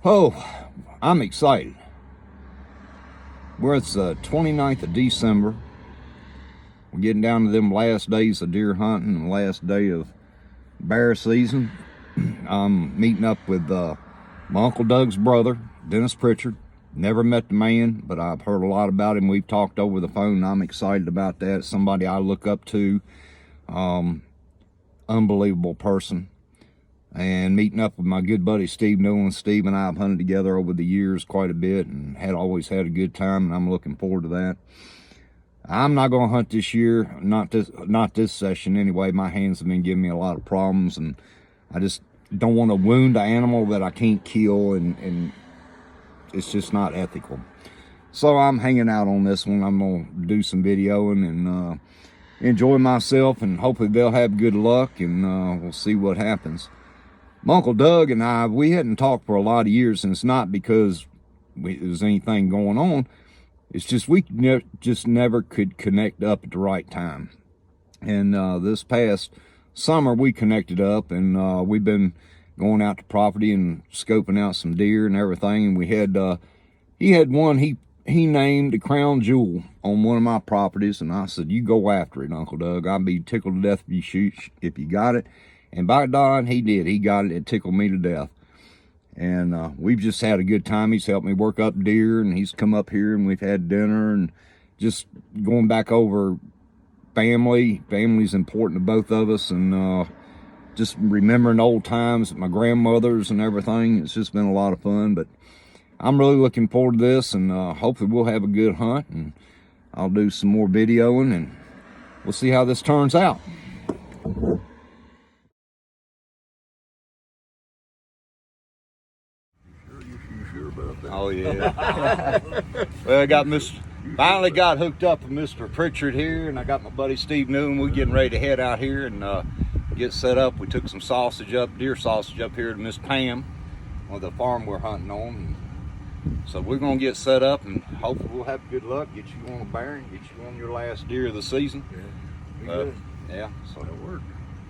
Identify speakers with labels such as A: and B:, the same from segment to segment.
A: Oh, I'm excited. We're at the 29th of December. We're getting down to them last days of deer hunting and last day of bear season. I'm meeting up with my Uncle Doug's brother, Dennis Pritchard. Never met the man, but I've heard a lot about him. We've talked over the phone, and I'm excited about that. It's somebody I look up to. Unbelievable person. And meeting up with my good buddy Steve Newland. Steve and I have hunted together over the years quite a bit and always had a good time, and I'm looking forward to that. I'm not going to hunt this year, not this session anyway. My hands have been giving me a lot of problems, and I just don't want to wound an animal that I can't kill, and it's just not ethical. So I'm hanging out on this one. I'm going to do some videoing and enjoy myself, and hopefully they'll have good luck, and we'll see what happens. My Uncle Doug and I, we hadn't talked for a lot of years, and it's not because there's anything going on. It's just we just never could connect up at the right time. And this past summer, we connected up, and we've been going out to property and scoping out some deer and everything. And we had he had one he named a crown jewel on one of my properties, and I said, "You go after it, Uncle Doug. I'd be tickled to death if you got it." And by God, he did. He got it. It tickled me to death. And we've just had a good time. He's helped me work up deer, and he's come up here, and we've had dinner, and just going back over family. Family's important to both of us, and just remembering old times at my grandmother's and everything. It's just been a lot of fun, but I'm really looking forward to this, and hopefully we'll have a good hunt, and I'll do some more videoing, and we'll see how this turns out. Oh yeah. Well, I finally got hooked up with Mr. Pritchard here, and I got my buddy Steve Newland. We're getting ready to head out here and get set up. We took some deer sausage up here to Miss Pam, on the farm we're hunting on. So we're gonna get set up, and hopefully we'll have good luck, get you on a bear, and get you on your last deer of the season.
B: Yeah, good.
A: Yeah, so
B: that'll work.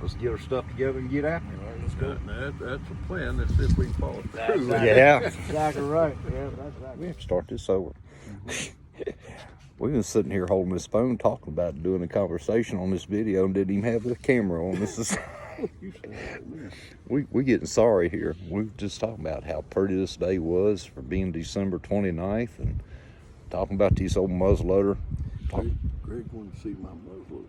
A: Let's get our stuff together and get after it.
B: All right, let's go. That's a plan. Let's see if we can follow through.
A: Yeah.
C: That's exactly right. Yeah, that's exactly.
A: We have to start this over. We've been sitting here holding this phone, talking about doing a conversation on this video, and didn't even have the camera on. This is we getting sorry here. We were just talking about how pretty this day was for being December 29th, and talking about this old muzzleloader.
B: Greg wanted to see my muzzleloader.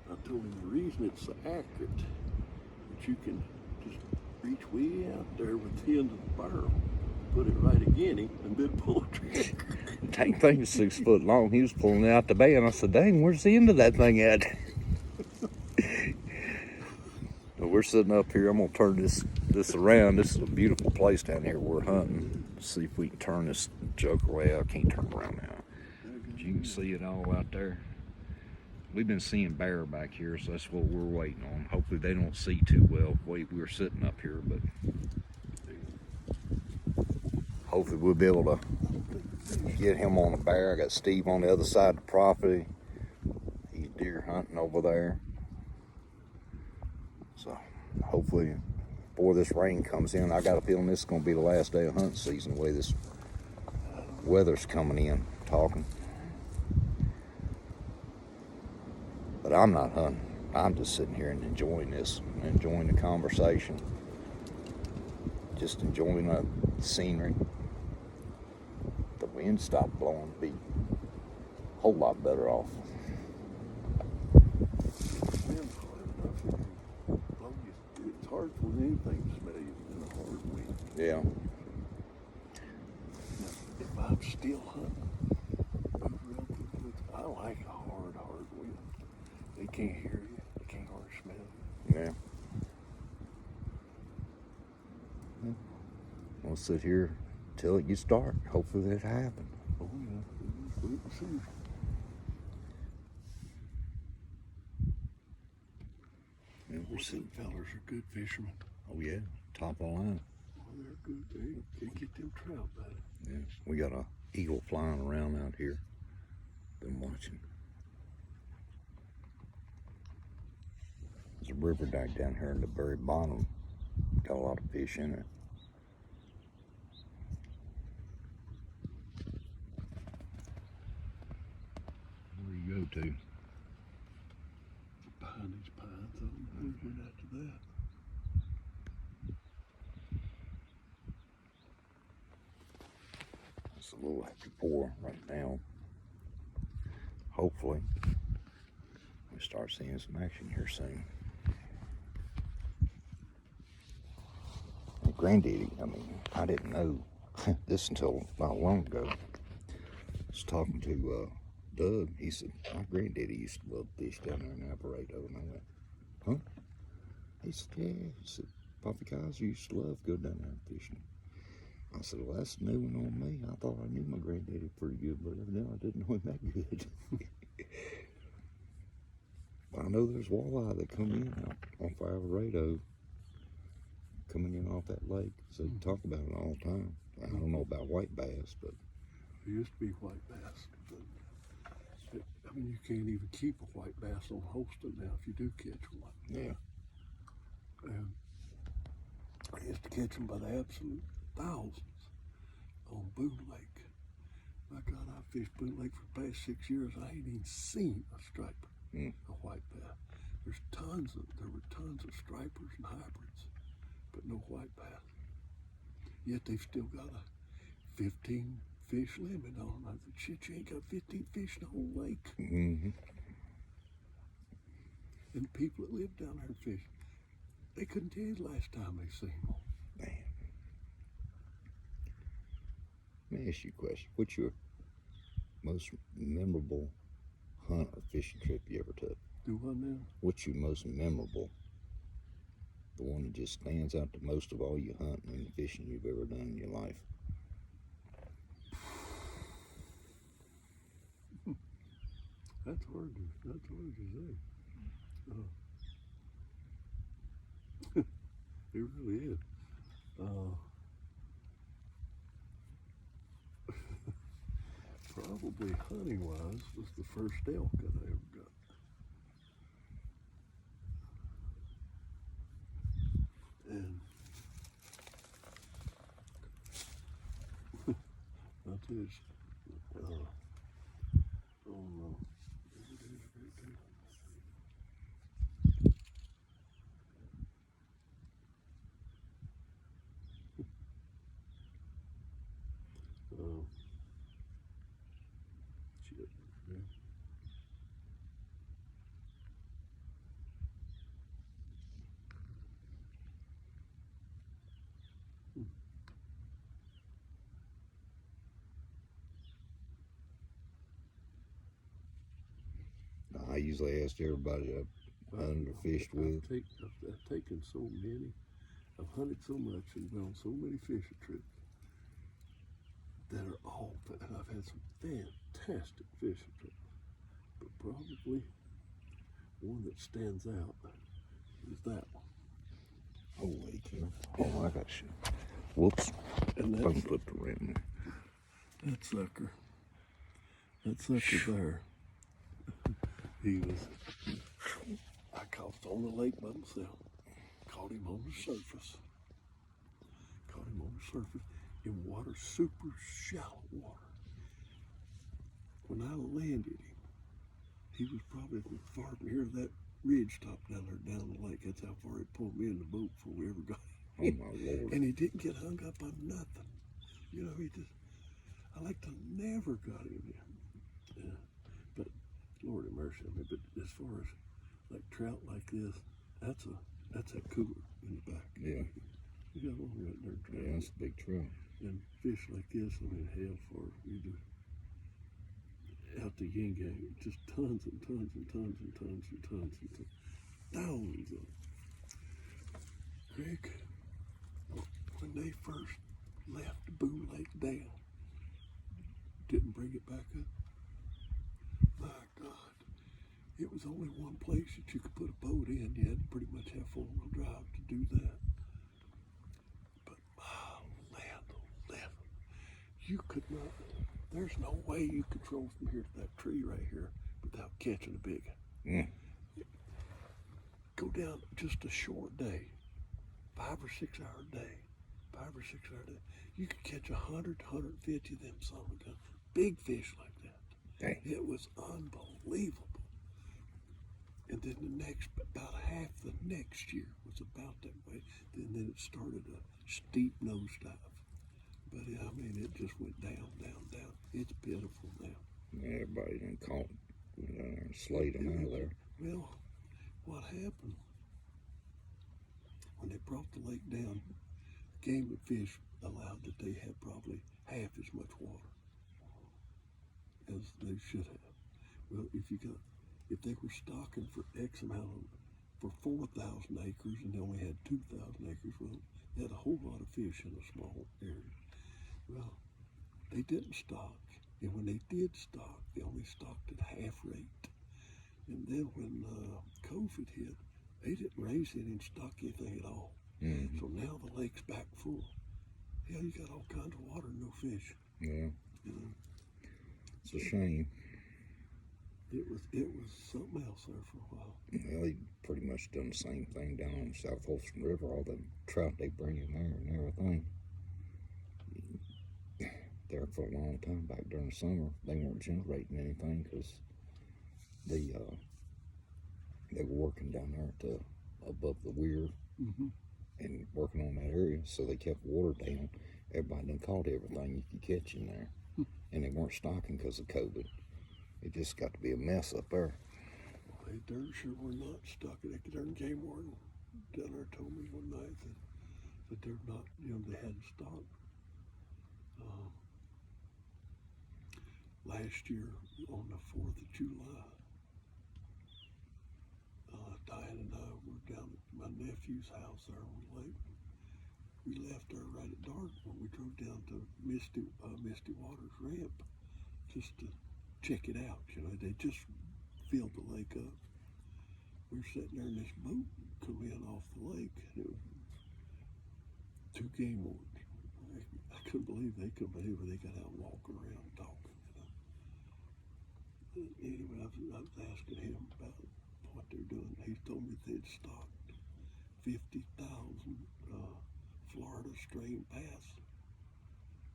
B: I told him the reason it's so accurate that you can just reach way out there with the end of the barrel, put it right again him, and then pull the trigger.
A: Dang thing is 6 foot long. He was pulling it out the bay, and I said, "Dang, where's the end of that thing at?" So we're sitting up here. I'm gonna turn this around. This is a beautiful place down here. We're hunting. Let's see if we can turn this joker away. I can't turn around now. But you can see it all out there. We've been seeing bear back here, so that's what we're waiting on. Hopefully they don't see too well. We're sitting up here, but hopefully we'll be able to get him on a bear. I got Steve on the other side of the property. He's deer hunting over there. So hopefully before this rain comes in, I got a feeling this is going to be the last day of hunting season, the way this weather's coming in, talking. But I'm not hunting. I'm just sitting here and enjoying this, enjoying the conversation, just enjoying the scenery. The wind stopped blowing, be a whole lot better off.
B: It's hard for anything to smell you in a hard wind.
A: Yeah.
B: Now, if I'm still hunting, I like a hard wind. They can't hear you. They can't hardly smell you.
A: Yeah. We'll sit here till it gets dark. Hopefully that happens.
B: Oh yeah, we'll see.
A: Yeah, we're sitting.
B: Fellers are good fishermen.
A: Oh yeah, top of the line.
B: Oh, they're good. They can get them trout bad.
A: Yeah, we got a eagle flying around out here. Been watching. There's a river down here in the very bottom. Got a lot of fish in it. go to?
B: Behind these pines, I don't know we went after that.
A: It's a little after 4 right now. Hopefully, we start seeing some action here soon. And Granddaddy, I mean, I didn't know this until not long ago. I was talking to Doug. He said, my granddaddy used to love fish down there in Alvarado. And I went, huh? He said, yeah. He said, Poppy Kaiser used to love go down there and fishing. I said, well, that's new one on me. I thought I knew my granddaddy pretty good, but evidently I didn't know him that good. But I know there's walleye that come in off Alvarado, coming in off that lake. So you talk about it all the time. I don't know about white bass, but
B: There used to be white bass, but I mean, you can't even keep a white bass on Holston now if you do catch one.
A: yeah.
B: And I used to catch them by the absolute thousands on Boone Lake. My God, I fished Boone Lake for the past 6 years. I ain't even seen a striper, a white bass. There were tons of stripers and hybrids, but no white bass. Yet they've still got a 15 fish limit on. I said, shit, you ain't got 15 fish in the whole lake.
A: Mm-hmm.
B: And the people that live down there fish, they couldn't tell you the last time they seen one.
A: Man. Let me ask you a question. What's your most memorable hunt or fishing trip you ever took?
B: Do one now?
A: What's your most memorable? The one that just stands out the most of all your hunting and fishing you've ever done in your life?
B: That's hard to say. It really is. Probably hunting wise was the first elk that I ever got. And that is, oh no. Shit. Yeah.
A: I usually ask everybody I've hunted or fished with.
B: I've taken so many. I've hunted so much and been on so many fishing trips that are all, and I've had some fantastic fishing trips. But probably one that stands out is that one.
A: Holy cow. Oh, I got you. Whoops.
B: And
A: Phone
B: that's
A: flipped around.
B: that sucker. That sucker there. He was, I caught on the lake by myself. Caught him on the surface. Caught him on the surface in water, super shallow water. When I landed him, he was probably far from here to that ridge top down there down the lake. That's how far he pulled me in the boat before we ever got him.
A: Oh my Lord.
B: And he didn't get hung up on nothing. You know, I like to never got him in. Yeah. But Lord have mercy on me. But as far as like trout like this, that's a cooler in the back.
A: Yeah.
B: You got one right there. Trout.
A: Yeah, that's a big trout.
B: And fish like this, I mean, hell for you do. Out the yin yang, just tons and tons and tons and tons and tons and tons, thousands of them. Greg, when they first left Boone Lake down, didn't bring it back up. My God, it was only one place that you could put a boat in. You had to pretty much have four-wheel drive to do that. But land of heaven, you could not. There's no way you could throw from here to that tree right here without catching a big one.
A: Yeah.
B: Go down just a short day, 5 or 6 hour day, 5 or 6 hour day. You could catch 100, 150 of them son of a gun, big fish like that.
A: Dang.
B: It was unbelievable. And then the next, about half the next year was about that way. Then it started a steep nosedive. But I mean, it just went down, down, down. It's pitiful now.
A: Everybody done caught and slayed them out of there.
B: Well, what happened when they brought the lake down? Game and Fish allowed that they had probably half as much water as they should have. Well, if they were stocking for X amount for 4,000 acres and they only had 2,000 acres, well, they had a whole lot of fish in a small area. Well, they didn't stock, and when they did stock, they only stocked at half rate. And then when COVID hit, they didn't raise any and stock anything at all.
A: Mm-hmm.
B: So now the lake's back full. Yeah, you got all kinds of water, no fish.
A: Yeah,
B: You know,
A: it's a shame.
B: it was something else there for a while.
A: Well, they pretty much done the same thing down on the South Holston River. All the trout they bring in there and everything. There for a long time back during the summer, they weren't generating anything because they were working down there at the above the weir
B: Mm-hmm.
A: and working on that area, so they kept water down. Everybody done caught everything you could catch in there, and they weren't stocking because of COVID. It just got to be a mess up there.
B: Well, they darn sure were not stuck. The darn game warden down there told me one night that they're not, they hadn't stocked. Last year on the 4th of July, Diane and I were down at my nephew's house there on the lake. We left there right at dark when we drove down to Misty Waters Ramp just to check it out. They just filled the lake up. We were sitting there and this boat come in off the lake. And it was 2 game wardens. I couldn't believe they got out walking around talking. Anyway, I was asking him about what they're doing. He told me they'd stocked 50,000 Florida strain bass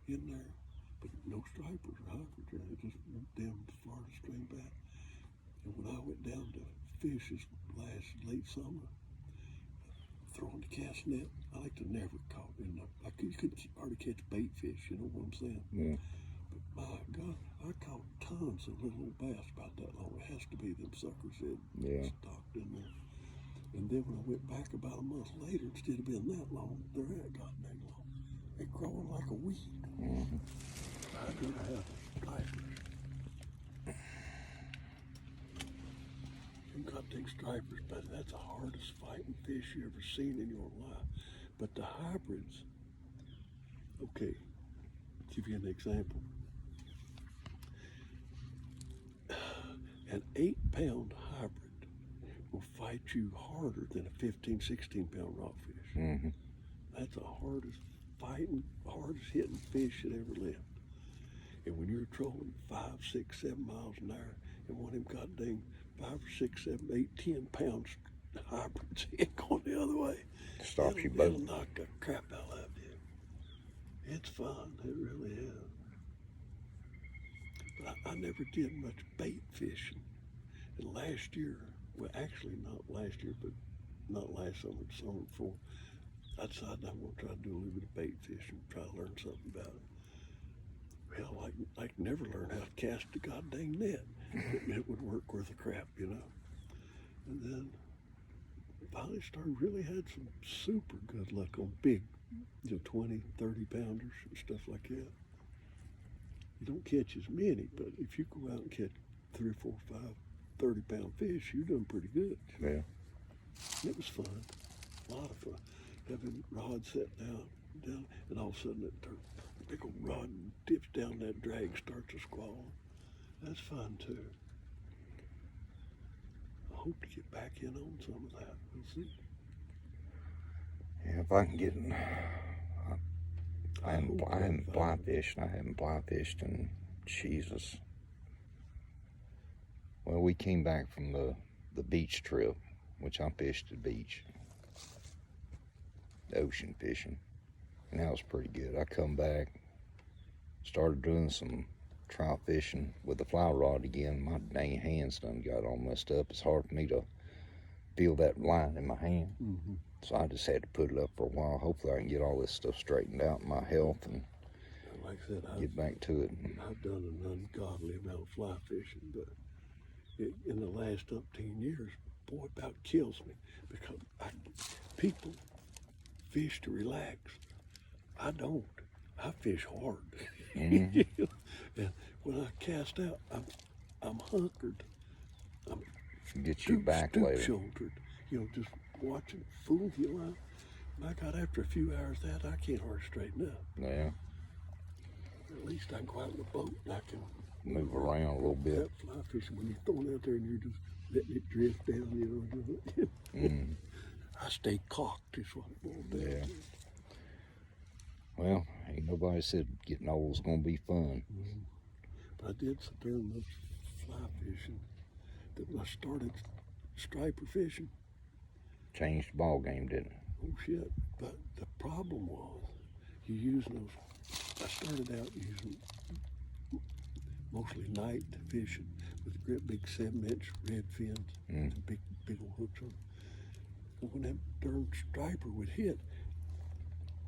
B: in there, but no stripers or hybrids, just them Florida strain bass. And when I went down to fish this late summer, throwing the cast net, I like to never caught in the, you could hardly catch bait fish, you know what I'm saying?
A: Yeah.
B: But my God, I caught tons of little bass about that long. It has to be them suckers that stocked in there. And then when I went back about a month later, instead of being that long, they're that goddamn long. They're growing like a weed.
A: Mm-hmm.
B: I'd rather have stripers. You got big stripers, but that's the hardest fighting fish you ever seen in your life. But the hybrids, okay, give you an example. An 8-pound hybrid will fight you harder than a 15, 16-pound rockfish.
A: Mm-hmm.
B: That's the hardest hitting fish that ever lived. And when you're trolling 5, 6, 7 miles an hour, and one of them goddamn 5 or 6, 7, 8, 10 pounds hybrids ain't going the other way.
A: Stops you both.
B: It'll knock the crap out of you. It's fun, it really is. But I never did much bait fishing. And last year, well, actually not last year, but not last summer, the summer before, I decided I'm going to try to do a little bit of bait fishing, try to learn something about it. Well, I never learned how to cast a goddamn net. It would work worth a crap, And then finally really had some super good luck on big, 20, 30 pounders and stuff like that. You don't catch as many, but if you go out and catch 3 or 4, 5, 30-pound fish, you're doing pretty good.
A: Yeah.
B: It was fun, a lot of fun. Having rods set down, and all of a sudden that big old rod dips down, that drag starts to squall. That's fun too. I hope to get back in on some of that. We'll see.
A: Yeah, if I can get in. I haven't blind fished. I haven't blind fished in Jesus. Well, we came back from the beach trip, which I fished the beach, the ocean fishing, and that was pretty good. I come back, started doing some try fishing with the fly rod again. My dang hands done got all messed up. It's hard for me to feel that line in my hand.
B: Mm-hmm.
A: So I just had to put it up for a while. Hopefully I can get all this stuff straightened out, my health, and
B: Like I said,
A: get back to it.
B: I've done an ungodly amount of fly fishing, but in the last 10 years, boy, it about kills me because people fish to relax. I don't. I fish hard.
A: Mm-hmm.
B: And when I cast out, I'm hunkered. I'm
A: Get you back
B: stoop
A: later.
B: shouldered. Just watching fool you out. My God, after a few hours of that, I can't hardly straighten up.
A: Yeah,
B: At least I can go out in the boat and I can
A: move around a little bit.
B: that fly fishing when you're throwing out there and you're just letting it drift down,
A: Mm-hmm.
B: I stay cocked is what it boils down
A: Yeah.
B: to.
A: Well, ain't nobody said getting old is gonna be fun.
B: But I did during the fly fishing that when I started striper fishing,
A: Changed the ball game, didn't it?
B: oh shit. But the problem was you using those, I started out using mostly night fishing with great big 7-inch red fins and big old hooks on. And when that darn striper would hit,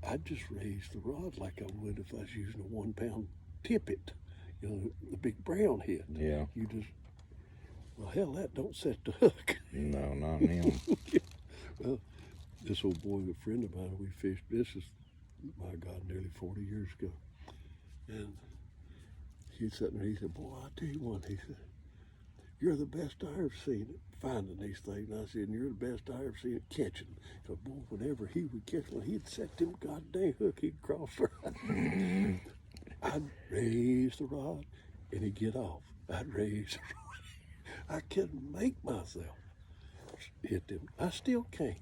B: I'd just raise the rod like I would if I was using a 1 pound tippet, the big brown head.
A: Yeah.
B: You just, well, hell, that don't set the hook.
A: No, not him.
B: Well, this old boy, a friend of mine, we fished, this is, my God, nearly 40 years ago. And he'd sit there, he said, boy, I'll tell you one, he said, you're the best I ever seen at finding these things. And I said, and you're the best I ever seen at catching them. Because, boy, whenever he would catch one, he'd set them goddamn hook, he'd cross the rod. I'd raise the rod, and he'd get off. I'd raise the rod. I couldn't make myself hit them. I still can't.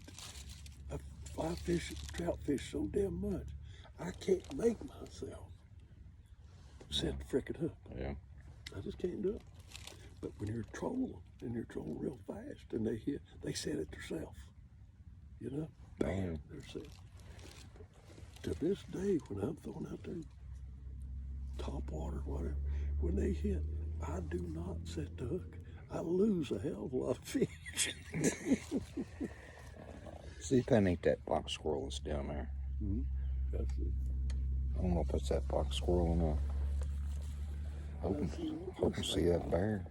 B: I fly fish, trout fish so damn much. I can't make myself set the frickin' hook.
A: Yeah.
B: I just can't do it. But when you're trolling, and you're trolling real fast, and they hit, they set it themselves.
A: Bam.
B: They're set. To this day, when I'm throwing out there, top water, whatever, when they hit, I do not set the hook. I lose a hell of a lot of fish.
A: See if that ain't that fox squirrel that's down there.
B: Mm-hmm. That's it.
A: I don't know if that's that fox squirrel or not. Hope to see that bear.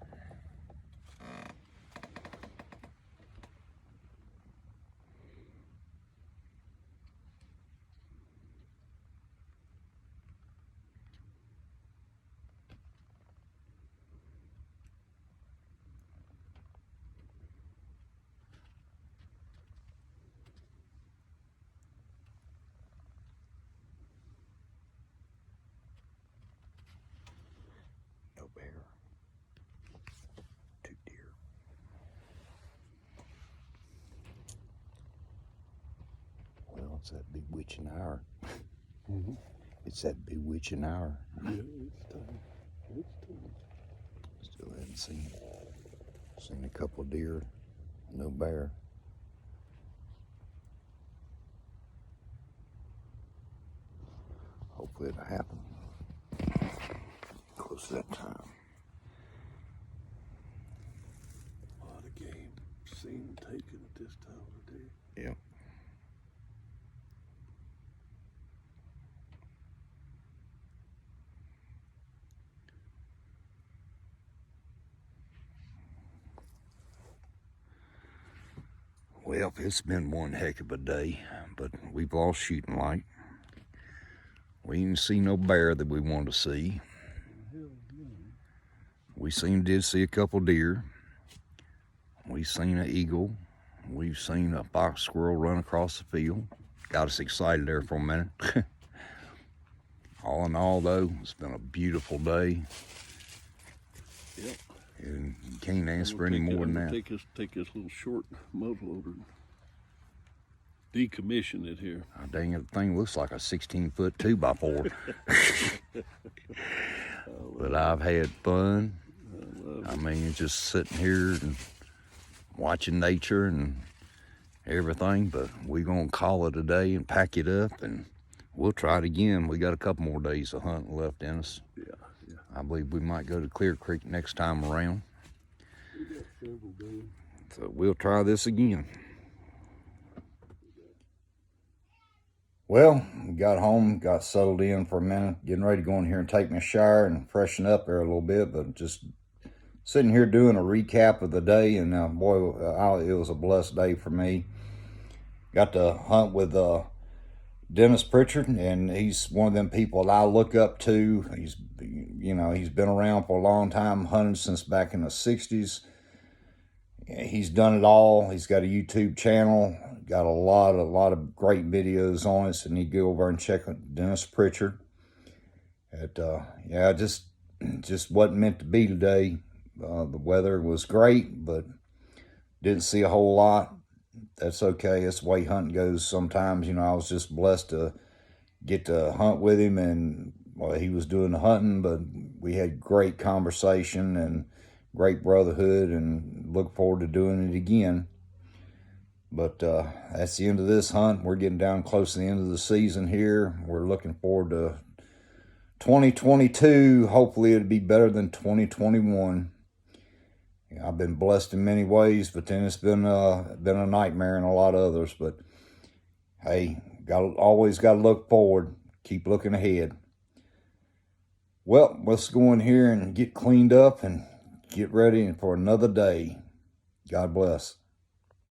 A: No bear. 2 deer. Well, it's that bewitching hour.
B: Mm-hmm.
A: It's that bewitching hour.
B: Yeah, it's time. It's time.
A: Still haven't seen a couple of deer. No bear. Hopefully it'll happen. Close to that time.
B: A lot of game seen taken at this time of the day.
A: Yep. Well, it's been one heck of a day, but we've lost shooting light. We didn't see no bear that we wanted to see. We did see a couple deer. We seen an eagle. We've seen a fox squirrel run across the field. Got us excited there for a minute. All in all, though, it's been a beautiful day.
B: Yep.
A: And you can't ask for any more than that.
B: Take this little short muzzleloader and decommission it here.
A: Oh, dang it, the thing looks like a 16-foot 2x4. But I've had fun. I mean, just sitting here and watching nature and everything. But we're going to call it a day and pack it up, and we'll try it again. We got a couple more days of hunting left in us.
B: Yeah.
A: I believe we might go to Clear Creek next time around.
B: We got several days.
A: So we'll try this again. Well, got home, got settled in for a minute, getting ready to go in here and take me a shower and freshen up there a little bit, but just sitting here doing a recap of the day, and boy, it was a blessed day for me. Got to hunt with Dennis Pritchard, and he's one of them people that I look up to. He's been around for a long time, hunted since back in the 60s. He's done it all. He's got a YouTube channel, got a lot of great videos on it, so you need to go over and check out Dennis Pritchard. Yeah, just wasn't meant to be today. The weather was great, but didn't see a whole lot. That's okay. That's the way hunting goes sometimes. I was just blessed to get to hunt with him, and well, he was doing the hunting, but we had great conversation and great brotherhood, and look forward to doing it again. But that's the end of this hunt. We're getting down close to the end of the season here. We're looking forward to 2022. Hopefully it'll be better than 2021. I've been blessed in many ways, but then it's been a nightmare in a lot of others. But hey, always got to look forward. Keep looking ahead. Well, let's go in here and get cleaned up and get ready for another day. God bless.